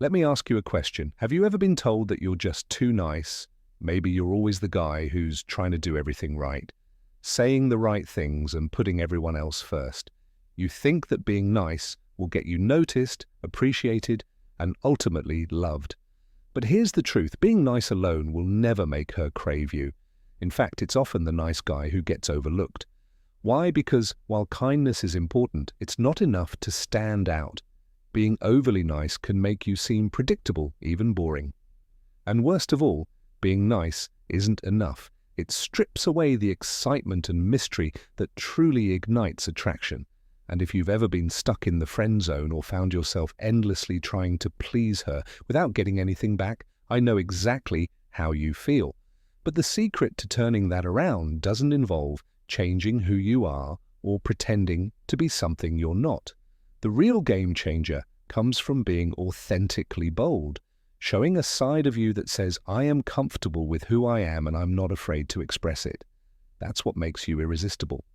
Let me ask you a question. Have you ever been told that you're just too nice? Maybe you're always the guy who's trying to do everything right, saying the right things and putting everyone else first. You think that being nice will get you noticed, appreciated, and ultimately loved. But here's the truth, being nice alone will never make her crave you. In fact, it's often the nice guy who gets overlooked. Why? Because while kindness is important, it's not enough to stand out. Being overly nice can make you seem predictable, even boring. And worst of all, being nice isn't enough. It strips away the excitement and mystery that truly ignites attraction. And if you've ever been stuck in the friend zone or found yourself endlessly trying to please her without getting anything back, I know exactly how you feel. But the secret to turning that around doesn't involve changing who you are or pretending to be something you're not. The real game changer comes from being authentically bold, showing a side of you that says, I am comfortable with who I am and I'm not afraid to express it. That's what makes you irresistible.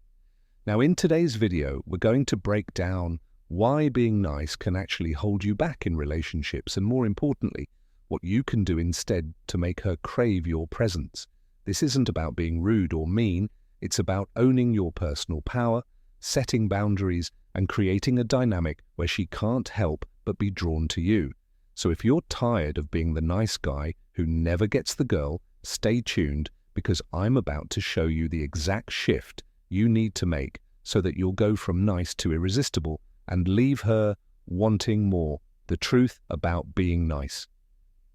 Now, in today's video, we're going to break down why being nice can actually hold you back in relationships and, more importantly, what you can do instead to make her crave your presence. This isn't about being rude or mean. It's about owning your personal power, setting boundaries, and creating a dynamic where she can't help but be drawn to you. So if you're tired of being the nice guy who never gets the girl, stay tuned, because I'm about to show you the exact shift you need to make so that you'll go from nice to irresistible and leave her wanting more. The truth about being nice.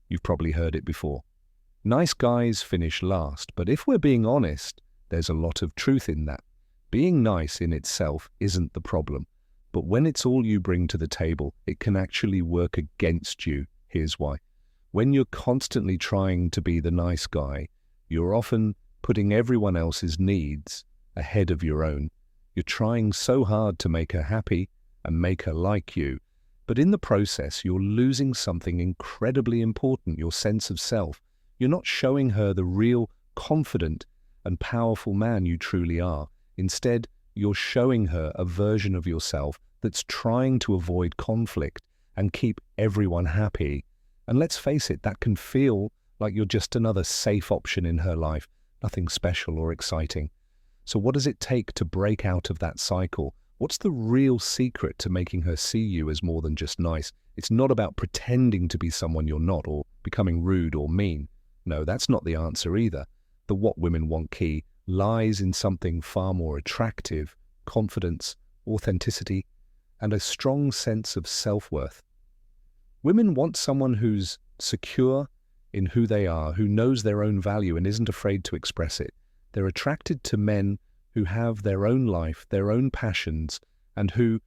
You've probably heard it before. Nice guys finish last, but if we're being honest, there's a lot of truth in that. Being nice in itself isn't the problem, but when it's all you bring to the table, it can actually work against you. Here's why. When you're constantly trying to be the nice guy, you're often putting everyone else's needs ahead of your own. You're trying so hard to make her happy and make her like you, but in the process, you're losing something incredibly important, your sense of self. You're not showing her the real, confident, and powerful man you truly are. Instead, you're showing her a version of yourself that's trying to avoid conflict and keep everyone happy. And let's face it, that can feel like you're just another safe option in her life, nothing special or exciting. So what does it take to break out of that cycle? What's the real secret to making her see you as more than just nice? It's not about pretending to be someone you're not or becoming rude or mean. No, that's not the answer either. The what women want key lies in something far more attractive: confidence, authenticity, and a strong sense of self-worth. Women want someone who's secure in who they are, who knows their own value and isn't afraid to express it. They're attracted to men who have their own life, their own passions, and who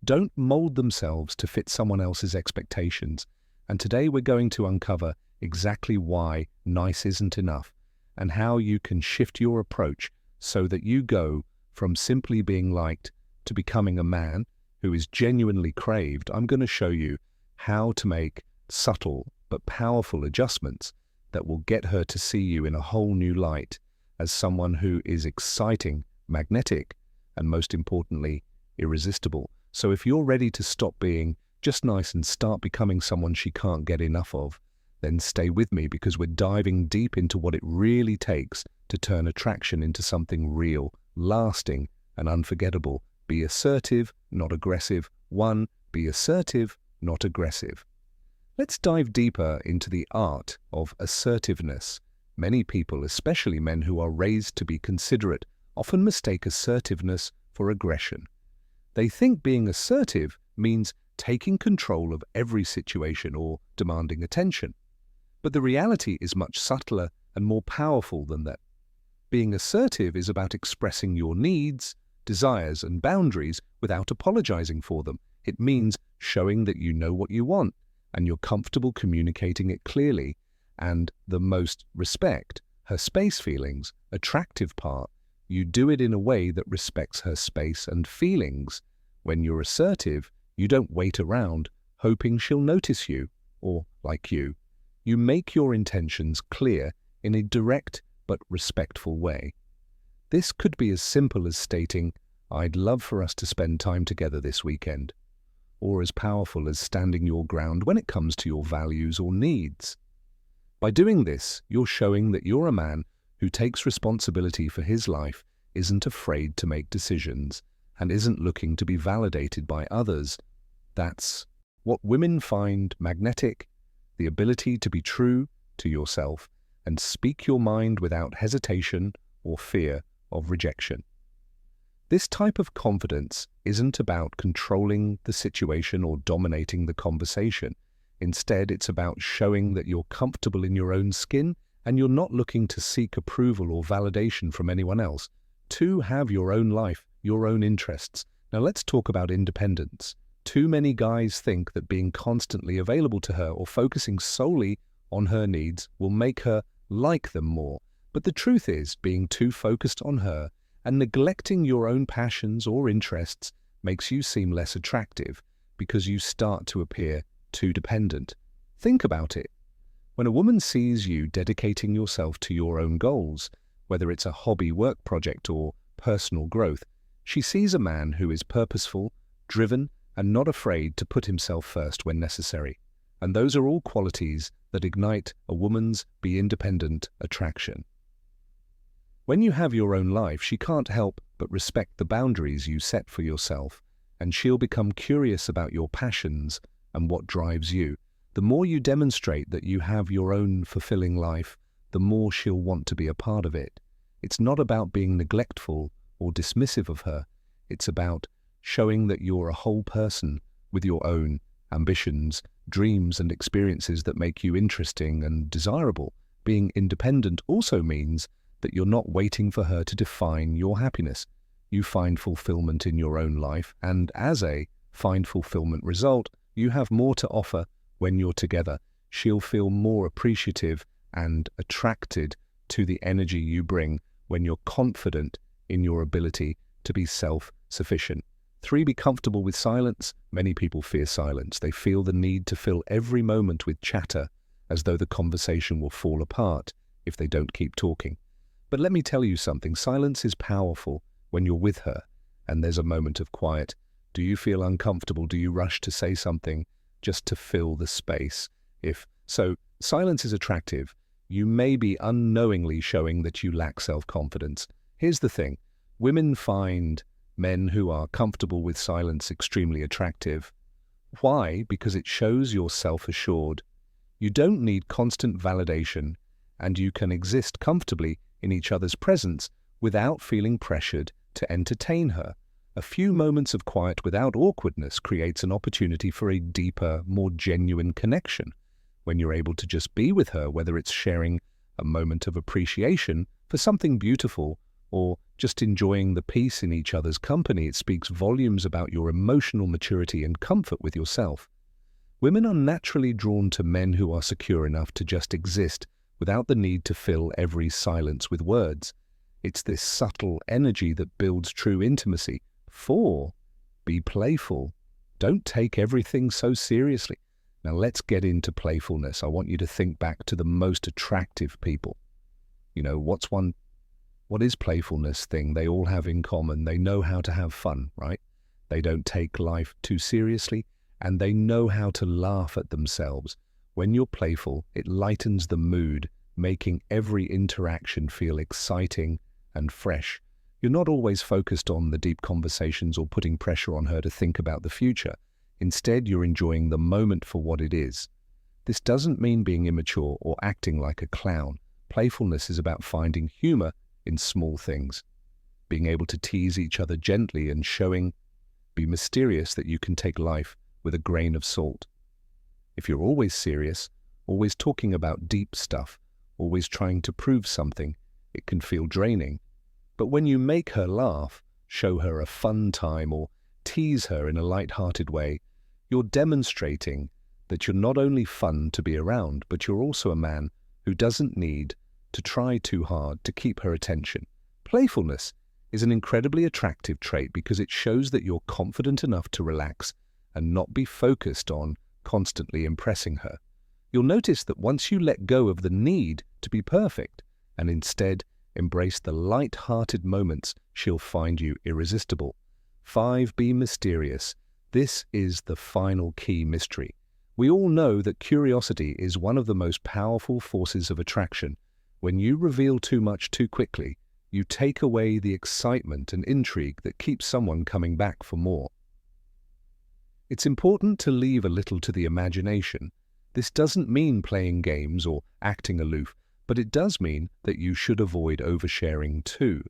don't mold themselves to fit someone else's expectations. And today we're going to uncover exactly why nice isn't enough and how you can shift your approach so that you go from simply being liked to becoming a man who is genuinely craved. I'm going to show you how to make subtle but powerful adjustments that will get her to see you in a whole new light as someone who is exciting, magnetic, and most importantly, irresistible. So if you're ready to stop being just nice and start becoming someone she can't get enough of, then stay with me, because we're diving deep into what it really takes to turn attraction into something real, lasting, and unforgettable. Be assertive, not aggressive. Be assertive, not aggressive. Let's dive deeper into the art of assertiveness. Many people, especially men who are raised to be considerate, often mistake assertiveness for aggression. They think being assertive means taking control of every situation or demanding attention. But the reality is much subtler and more powerful than that. Being assertive is about expressing your needs, desires, and boundaries without apologizing for them. It means showing that you know what you want and you're comfortable communicating it clearly. And the most respect, her space feelings, attractive part, you do it in a way that respects her space and feelings. When you're assertive, you don't wait around hoping she'll notice you or like you. You make your intentions clear in a direct but respectful way. This could be as simple as stating, "I'd love for us to spend time together this weekend," or as powerful as standing your ground when it comes to your values or needs. By doing this, you're showing that you're a man who takes responsibility for his life, isn't afraid to make decisions, and isn't looking to be validated by others. That's what women find magnetic: the ability to be true to yourself and speak your mind without hesitation or fear of rejection. This type of confidence isn't about controlling the situation or dominating the conversation. Instead, it's about showing that you're comfortable in your own skin and you're not looking to seek approval or validation from anyone else. To have your own life, your own interests. Now let's talk about independence. Too many guys think that being constantly available to her or focusing solely on her needs will make her like them more. But the truth is, being too focused on her and neglecting your own passions or interests makes you seem less attractive because you start to appear too dependent. Think about it. When a woman sees you dedicating yourself to your own goals, whether it's a hobby, work project, or personal growth, she sees a man who is purposeful, driven, and not afraid to put himself first when necessary. And those are all qualities that ignite a woman's be independent attraction. When you have your own life, she can't help but respect the boundaries you set for yourself, and she'll become curious about your passions and what drives you. The more you demonstrate that you have your own fulfilling life, the more she'll want to be a part of it. It's not about being neglectful or dismissive of her. It's about showing that you're a whole person with your own ambitions, dreams, and experiences that make you interesting and desirable. Being independent also means that you're not waiting for her to define your happiness. You find fulfillment in your own life, and as a find fulfillment result, you have more to offer when you're together. She'll feel more appreciative and attracted to the energy you bring when you're confident in your ability to be self-sufficient. 3, be comfortable with silence. Many people fear silence. They feel the need to fill every moment with chatter, as though the conversation will fall apart if they don't keep talking. But let me tell you something, silence is powerful when you're with her and there's a moment of quiet. Do you feel uncomfortable? Do you rush to say something just to fill the space? If so, silence is attractive. You may be unknowingly showing that you lack self-confidence. Here's the thing. Women find men who are comfortable with silence extremely attractive. Why? Because it shows you're self-assured. You don't need constant validation, and you can exist comfortably in each other's presence without feeling pressured to entertain her. A few moments of quiet without awkwardness creates an opportunity for a deeper, more genuine connection. When you're able to just be with her, whether it's sharing a moment of appreciation for something beautiful or just enjoying the peace in each other's company, it speaks volumes about your emotional maturity and comfort with yourself. Women are naturally drawn to men who are secure enough to just exist without the need to fill every silence with words. It's this subtle energy that builds true intimacy. 4, be playful. Don't take everything so seriously. Now let's get into playfulness. I want you to think back to the most attractive people. You know, what is playfulness thing they all have in common? They know how to have fun, right? They don't take life too seriously, and they know how to laugh at themselves. When you're playful, it lightens the mood, making every interaction feel exciting and fresh. You're not always focused on the deep conversations or putting pressure on her to think about the future. Instead, you're enjoying the moment for what it is. This doesn't mean being immature or acting like a clown. Playfulness is about finding humor in small things, being able to tease each other gently and be mysterious that you can take life with a grain of salt. If you're always serious, always talking about deep stuff, always trying to prove something, it can feel draining. But when you make her laugh, show her a fun time, or tease her in a light-hearted way, you're demonstrating that you're not only fun to be around, but you're also a man who doesn't need to try too hard to keep her attention. Playfulness is an incredibly attractive trait because it shows that you're confident enough to relax and not be focused on constantly impressing her. You'll notice that once you let go of the need to be perfect and instead embrace the light-hearted moments, she'll find you irresistible. 5, be mysterious. This is the final key mystery. We all know that curiosity is one of the most powerful forces of attraction. When you reveal too much too quickly, you take away the excitement and intrigue that keeps someone coming back for more. It's important to leave a little to the imagination. This doesn't mean playing games or acting aloof, but it does mean that you should avoid oversharing too.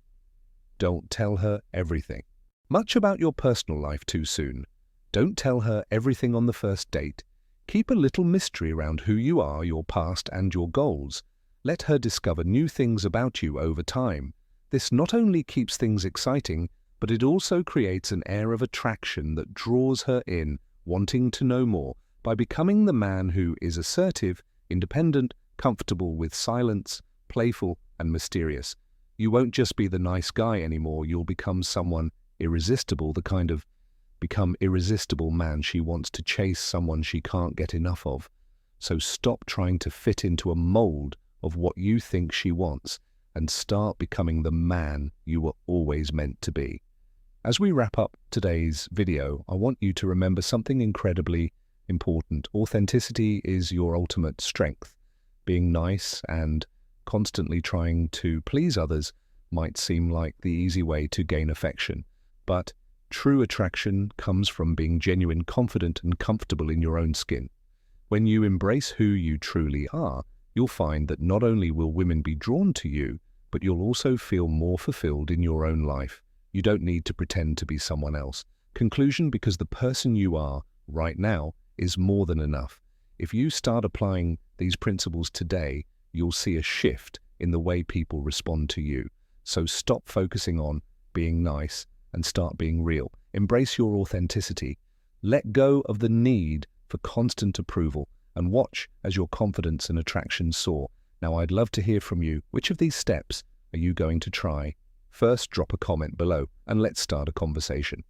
Don't tell her everything. Much about your personal life too soon. Don't tell her everything on the first date. Keep a little mystery around who you are, your past, and your goals. Let her discover new things about you over time. This not only keeps things exciting, but it also creates an air of attraction that draws her in, wanting to know more, by becoming the man who is assertive, independent, comfortable with silence, playful, and mysterious. You won't just be the nice guy anymore, you'll become someone irresistible, the kind of irresistible man she wants to chase, someone she can't get enough of. So stop trying to fit into a mold of what you think she wants and start becoming the man you were always meant to be. As we wrap up today's video, I want you to remember something incredibly important. Authenticity is your ultimate strength. Being nice and constantly trying to please others might seem like the easy way to gain affection, but true attraction comes from being genuine, confident, and comfortable in your own skin. When you embrace who you truly are, you'll find that not only will women be drawn to you, but you'll also feel more fulfilled in your own life. You don't need to pretend to be someone else. Conclusion: because the person you are right now is more than enough. If you start applying these principles today, you'll see a shift in the way people respond to you. So stop focusing on being nice and start being real. Embrace your authenticity. Let go of the need for constant approval and watch as your confidence and attraction soar. Now, I'd love to hear from you. Which of these steps are you going to try? First, drop a comment below and let's start a conversation.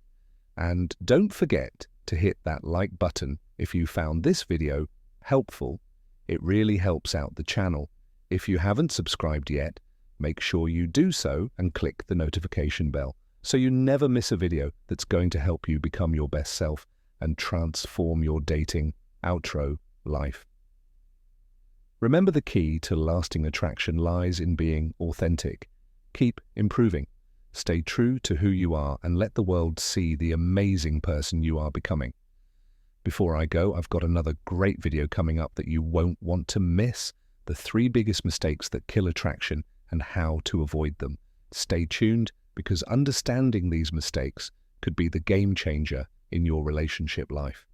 And don't forget to hit that like button if you found this video helpful. It really helps out the channel. If you haven't subscribed yet, make sure you do so and click the notification bell so you never miss a video that's going to help you become your best self and transform your dating outro life. Remember, the key to lasting attraction lies in being authentic. Keep improving. Stay true to who you are and let the world see the amazing person you are becoming. Before I go, I've got another great video coming up that you won't want to miss: the 3 biggest mistakes that kill attraction and how to avoid them. Stay tuned, because understanding these mistakes could be the game changer in your relationship life.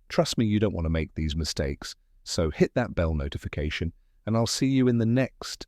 Trust me, you don't want to make these mistakes. So hit that bell notification and I'll see you in the next